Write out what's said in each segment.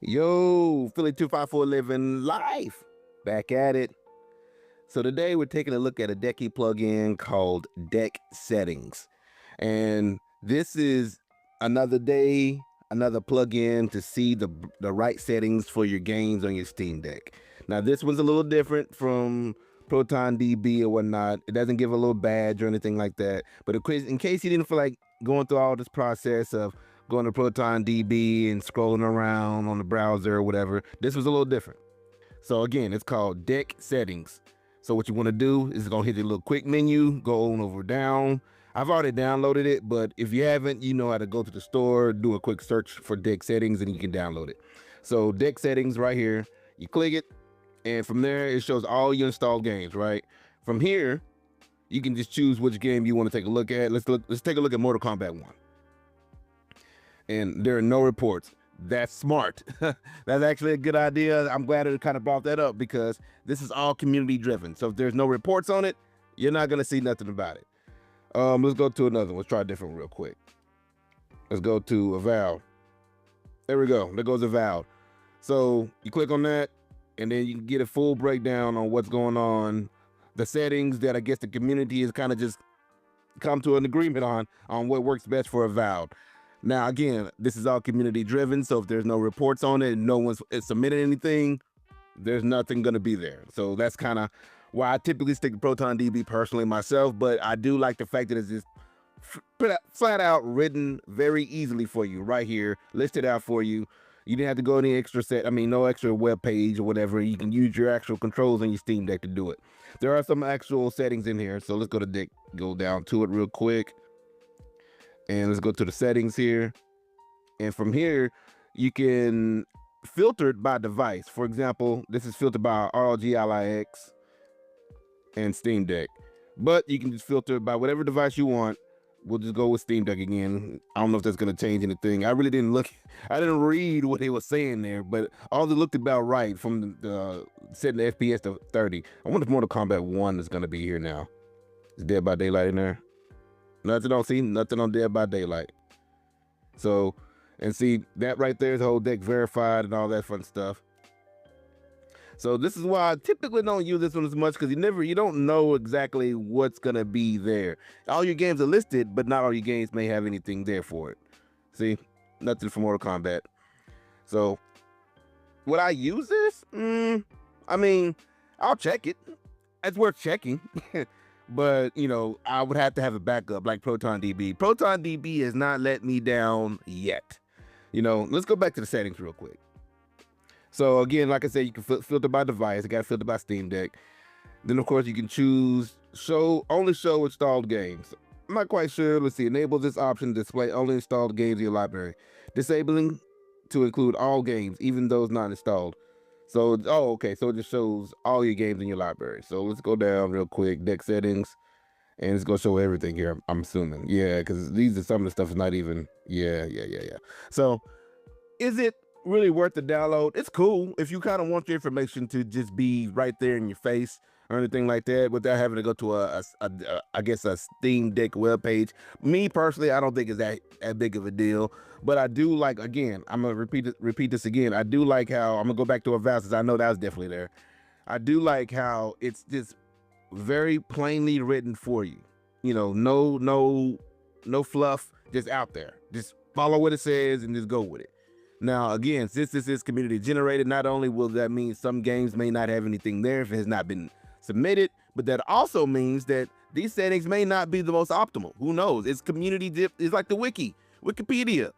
Yo, Philly 254 living life. Back at it. So today we're taking a look at a Decky plugin called DeckSettings. And this is another day, another plugin to see the right settings for your games on your Steam Deck. Now this one's a little different from Proton DB or whatnot. It doesn't give a little badge or anything like that. But in case you didn't feel like going through all this process of going to Proton DB and scrolling around on the browser or whatever, this was a little different. So again, it's called DeckSettings. So what you want to do is gonna hit the little quick menu, go on over down. I've already downloaded it, but if you haven't, you know how to go to the store, do a quick search for DeckSettings, and you can download it. So DeckSettings right here, you click it, and from there it shows all your installed games. Right from here, you can just choose which game you want to take a look at. Let's take a look at Mortal Kombat 1. And there are no reports. That's smart. That's actually a good idea. I'm glad it kind of brought that up because this is all community driven. So if there's no reports on it, you're not gonna see nothing about it. Let's go to another one. Let's try a different one real quick. Let's go to Avowed. There we go. There goes Avowed. So you click on that, and then you can get a full breakdown on what's going on, the settings that I guess the community has kind of just come to an agreement on what works best for Avowed. Now, again, this is all community driven, so if there's no reports on it and no one's submitted anything, there's nothing going to be there. So that's kind of why I typically stick to Proton DB personally myself, but I do like the fact that it's just flat out written very easily for you right here, listed out for you. You didn't have to go any extra no extra web page or whatever. You can use your actual controls on your Steam Deck to do it. There are some actual settings in here, so let's go down to it real quick. And let's go to the settings here. And from here, you can filter it by device. For example, this is filtered by ROG Ally X and Steam Deck. But you can just filter it by whatever device you want. We'll just go with Steam Deck again. I don't know if that's going to change anything. I really didn't I didn't read what they were saying there, but all they looked about right from the setting the FPS to 30. I wonder if Mortal Kombat 1 is going to be here now. Is Dead by Daylight in there? Nothing on Dead by Daylight. So, and see, that right there is the whole deck verified and all that fun stuff. So this is why I typically don't use this one as much, because you don't know exactly what's gonna be there. All your games are listed, but not all your games may have anything there for it. See, nothing for Mortal Kombat. So, would I use this? I'll check it. It's worth checking. But, I would have to have a backup like Proton DB. Proton DB has not let me down yet. Let's go back to the settings real quick. So again, like I said, you can filter by device. I got to filter by Steam Deck. Then, of course, you can choose only show installed games. I'm not quite sure. Let's see. Enable this option to display only installed games in your library. Disabling to include all games, even those not installed. So, okay. So it just shows all your games in your library. So let's go down real quick. Deck settings. And it's going to show everything here, I'm assuming. Yeah, because these are some of the stuff is not even. Yeah. So is it really worth the download? It's cool if you kind of want your information to just be right there in your face or anything like that without having to go to a Steam Deck web page. Me personally, I don't think it's that big of a deal, but I do like, again, I'm gonna repeat this again. I do like how I'm gonna go back to Avowed, since I know that was definitely there. I do like how it's just very plainly written for you. No fluff, just out there. Just follow what it says and just go with it. Now, again, since this is community generated, not only will that mean some games may not have anything there if it has not been submitted, but that also means that these settings may not be the most optimal. Who knows? It's community it's like the Wikipedia.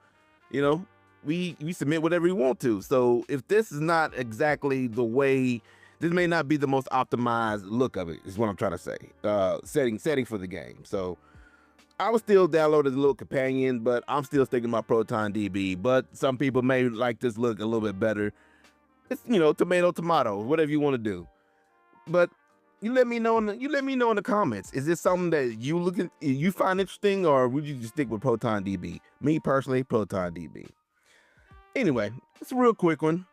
We submit whatever we want to. So if this is not exactly the way, this may not be the most optimized look of it, is what I'm trying to say. Setting for the game. So I would still download as a little companion, but I'm still sticking to my Proton DB. But some people may like this look a little bit better. It's tomato, whatever you want to do. But you let me know in the comments. Is this something that you find interesting, or would you just stick with Proton DB? Me personally, Proton DB. Anyway, it's a real quick one.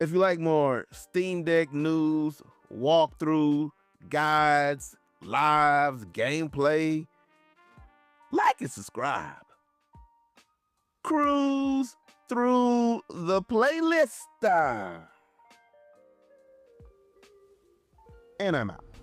If you like more Steam Deck news, walkthrough, guides, lives, gameplay, like and subscribe. Cruise. through the playlist. And I'm out.